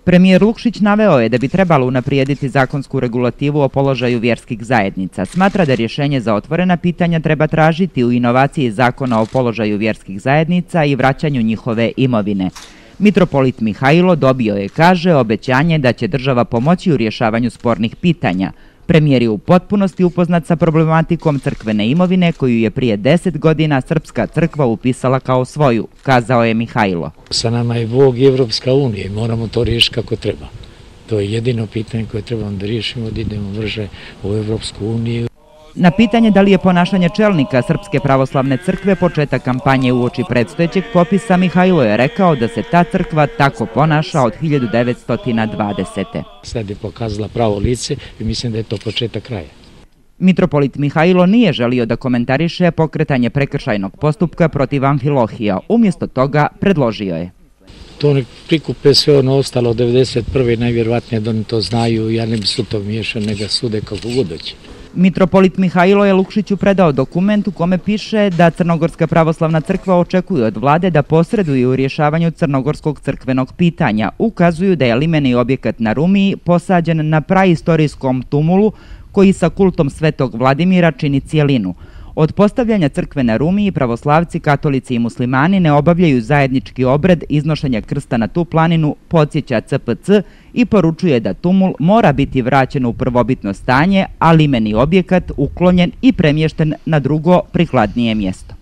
Premijer Lukšić naveo je da bi trebalo unaprijediti zakonsku regulativu o položaju vjerskih zajednica. Smatra da rješenje za otvorena pitanja treba tražiti u inovaciji zakona o položaju vjerskih zajednica i vraćanju njihove imovine. Mitropolit Mihajlo dobio je, kaže, obećanje da će država pomoći u rješavanju spornih pitanja. Premijer je u potpunosti upoznat sa problematikom crkvene imovine koju je prije 10 godina Srpska crkva upisala kao svoju, kazao je Mihajlo. Sa nama je Bog i Evropska unija i moramo to riješiti kako treba. To je jedino pitanje koje trebamo da riješimo, da idemo brže u Evropsku uniju. Na pitanje da li je ponašanje čelnika Srpske pravoslavne crkve početak kampanje uoči predstojećeg popisa, Mihajlo je rekao da se ta crkva tako ponaša od 1920. Sad je pokazala pravo lice i mislim da je to početak kraja. Mitropolit Mihajlo nije želio da komentariše pokretanje prekršajnog postupka protiv Amfilohija. Umjesto toga predložio je: to ne prikupe sve ono ostalo od 1991. najvjerovatnije da oni to znaju, ja ne bi su to miješao, nego sude kako god hoće. Mitropolit Mihajlo je Lukšiću predao dokument u kome piše da Crnogorska pravoslavna crkva očekuje od vlade da posreduje u rješavanju crnogorskog crkvenog pitanja. Ukazuju da je limeni objekat na Rumiji posađen na praistorijskom tumulu koji sa kultom Svetog Vladimira čini cijelinu. Od postavljanja crkve na Rumiji pravoslavci, katolici i muslimani ne obavljaju zajednički obred iznošenja krsta na tu planinu, podsjeća CPC i poručuje da tumul mora biti vraćen u prvobitno stanje, a limeni objekat uklonjen i premješten na drugo prikladnije mjesto.